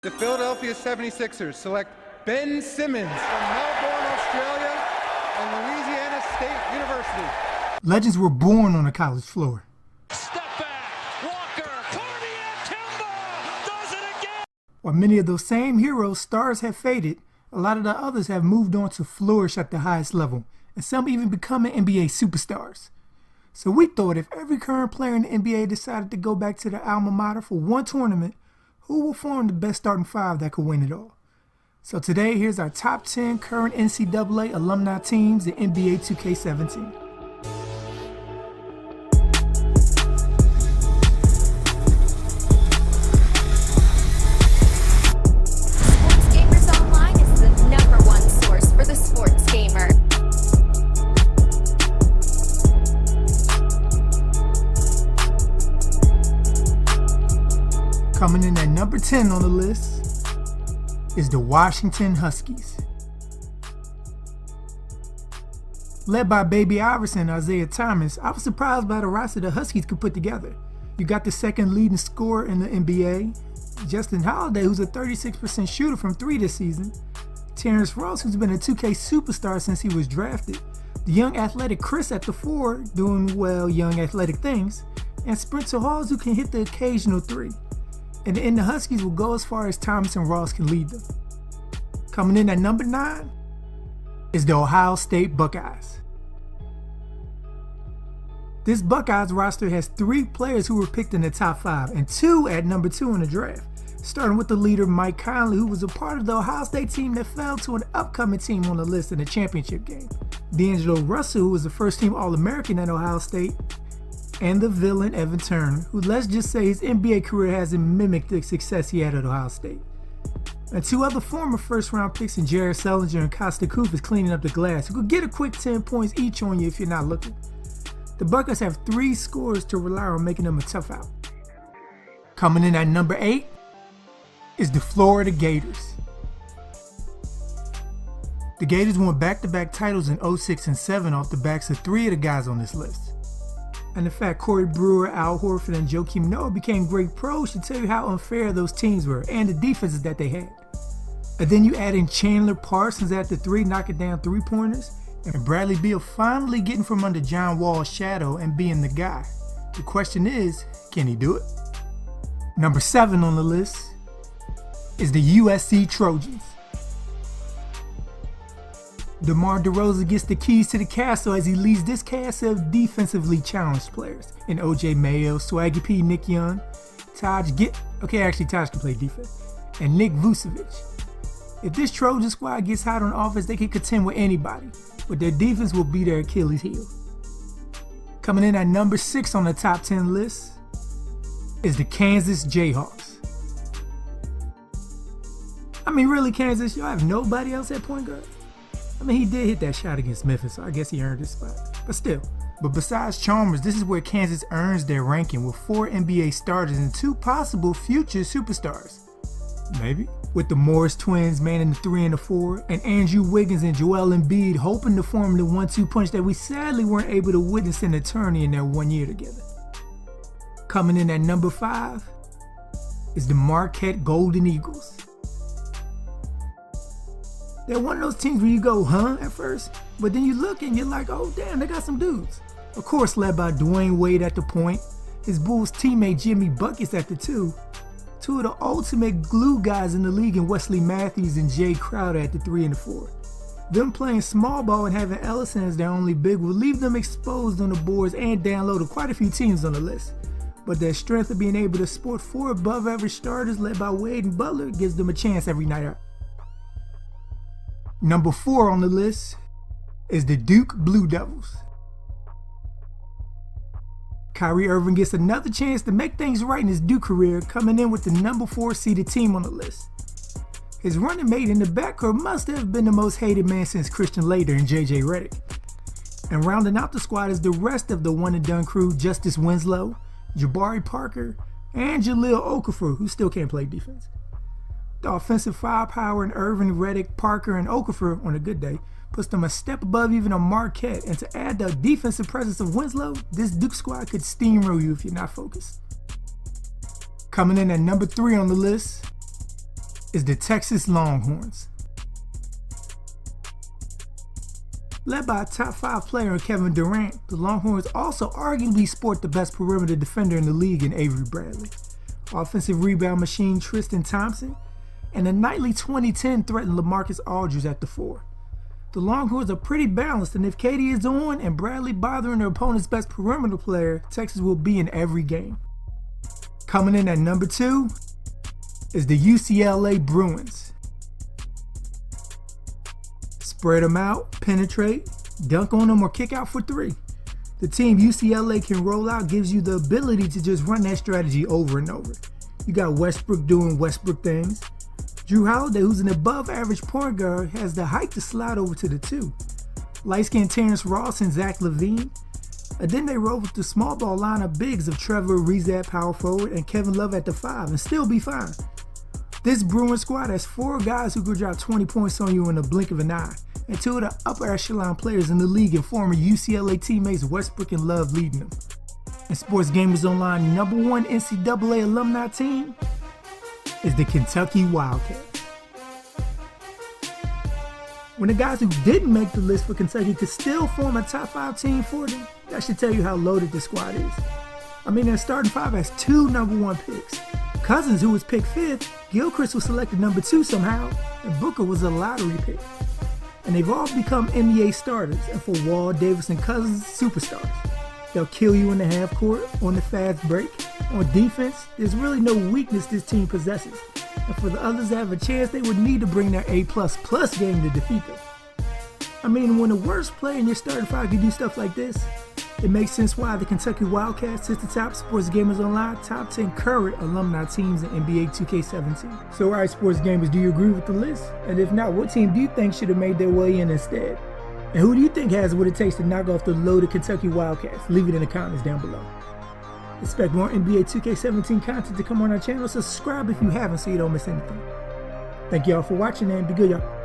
The Philadelphia 76ers select Ben Simmons from Melbourne, Australia, and Louisiana State University. Legends were born on the college floor. Step back, Walker, Cormier, Kimba, does it again! While many of those same heroes' stars have faded, a lot of the others have moved on to flourish at the highest level, and some even becoming NBA superstars. So we thought if every current player in the NBA decided to go back to their alma mater for one tournament, who will form the best starting five that could win it all? So today, here's our top 10 current NCAA alumni teams in NBA 2K17. Sports Gamers Online is the #1 source for the sports gamer. Coming in at number 10 on the list is the Washington Huskies. Led by Baby Iverson and Isaiah Thomas, I was surprised by the roster the Huskies could put together. You got the second leading scorer in the NBA, Justin Holiday, who's a 36% shooter from 3 this season, Terrence Ross, who's been a 2K superstar since he was drafted, the young athletic Chris at the 4, doing well young athletic things, and Spencer Hawes, who can hit the occasional 3. And in the Huskies will go as far as Thomas and Ross can lead them. Coming in at number 9 is the Ohio State Buckeyes. This Buckeyes roster has 3 players who were picked in the top 5 and 2 at number 2 in the draft, starting with the leader Mike Conley, who was a part of the Ohio State team that fell to an upcoming team on the list in the championship game. D'Angelo Russell, who was the first team All-American at Ohio State, and the villain Evan Turner, who let's just say his NBA career hasn't mimicked the success he had at Ohio State. And 2 other former first-round picks in Jared Sullinger and Costa Koufis cleaning up the glass, who could get a quick 10 points each on you if you're not looking. The Buckeyes have 3 scorers to rely on, making them a tough out. Coming in at number 8 is the Florida Gators. The Gators won back-to-back titles in 06 and 07 off the backs of 3 of the guys on this list. And in fact, Corey Brewer, Al Horford, and Joakim Noah became great pros to tell you how unfair those teams were and the defenses that they had. And then you add in Chandler Parsons at the 3, knocking down 3-pointers, and Bradley Beal finally getting from under John Wall's shadow and being the guy. The question is, can he do it? Number 7 on the list is the USC Trojans. DeMar DeRozan gets the keys to the castle as he leads this cast of defensively challenged players in OJ Mayo, Swaggy P, Nick Young, Taj can play defense, and Nick Vucevic. If this Trojan squad gets hot on offense, they can contend with anybody, but their defense will be their Achilles heel. Coming in at number 6 on the top 10 list is the Kansas Jayhawks. I mean, really, Kansas, y'all have nobody else at point guard? I mean, he did hit that shot against Memphis, so I guess he earned his spot. But still. But besides Chalmers, this is where Kansas earns their ranking with 4 NBA starters and 2 possible future superstars. Maybe. With the Morris twins manning the 3 and the 4, and Andrew Wiggins and Joel Embiid hoping to form the 1-2 punch that we sadly weren't able to witness in the tourney in their 1 year together. Coming in at number 5 is the Marquette Golden Eagles. They're one of those teams where you go, huh, at first, but then you look and you're like, oh damn, they got some dudes. Of course, led by Dwayne Wade at the point, his Bulls teammate Jimmy Buckeyes at the 2, 2 of the ultimate glue guys in the league in Wesley Matthews and Jay Crowder at the 3 and the 4. Them playing small ball and having Ellison as their only big will leave them exposed on the boards and down low to quite a few teams on the list. But their strength of being able to sport 4 above average starters led by Wade and Butler gives them a chance every night out. Number 4 on the list is the Duke Blue Devils. Kyrie Irving gets another chance to make things right in his Duke career, coming in with the number 4 seeded team on the list. His running mate in the backcourt must have been the most hated man since Christian Laettner and JJ Redick. And rounding out the squad is the rest of the one-and-done crew: Justice Winslow, Jabari Parker, and Jahlil Okafor, who still can't play defense. The offensive firepower in Irving, Redick, Parker, and Okafor on a good day puts them a step above even a Marquette, and to add the defensive presence of Winslow, this Duke squad could steamroll you if you're not focused. Coming in at number 3 on the list is the Texas Longhorns. Led by a top 5 player in Kevin Durant, the Longhorns also arguably sport the best perimeter defender in the league in Avery Bradley, offensive rebound machine Tristan Thompson, and a nightly 2010 threatened LaMarcus Aldridge at the 4. The Longhorns are pretty balanced, and if KD is on and Bradley bothering their opponent's best perimeter player, Texas will be in every game. Coming in at number 2 is the UCLA Bruins. Spread them out, penetrate, dunk on them, or kick out for 3. The team UCLA can roll out gives you the ability to just run that strategy over and over. You got Westbrook doing Westbrook things. Drew Holiday, who's an above-average point guard, has the height to slide over to the 2. Light-skinned Terrence Ross and Zach LaVine. And then they roll with the small ball lineup bigs of Trevor Ariza at power forward and Kevin Love at the 5 and still be fine. This Bruins squad has 4 guys who could drop 20 points on you in the blink of an eye, and 2 of the upper echelon players in the league and former UCLA teammates Westbrook and Love leading them. And Sports Gamers Online #1 NCAA alumni team is the Kentucky Wildcats. When the guys who didn't make the list for Kentucky could still form a top 5 team for them, that should tell you how loaded the squad is. I mean, their starting 5 has 2 #1 picks. Cousins, who was picked 5th, Gilchrist was selected number 2 somehow, and Booker was a lottery pick. And they've all become NBA starters, and for Wall, Davis, and Cousins, superstars. They'll kill you in the half court, on the fast break. On defense, there's really no weakness this team possesses. And for the others that have a chance, they would need to bring their A++ game to defeat them. I mean, when the worst player in your starting 5 can do stuff like this, it makes sense why the Kentucky Wildcats sits atop Sports Gamers Online top 10 current alumni teams in NBA 2K17. So alright, Sports Gamers, do you agree with the list? And if not, what team do you think should have made their way in instead? And who do you think has what it takes to knock off the loaded Kentucky Wildcats? Leave it in the comments down below. Expect more NBA 2K17 content to come on our channel, so subscribe if you haven't so you don't miss anything. Thank y'all for watching and be good, y'all.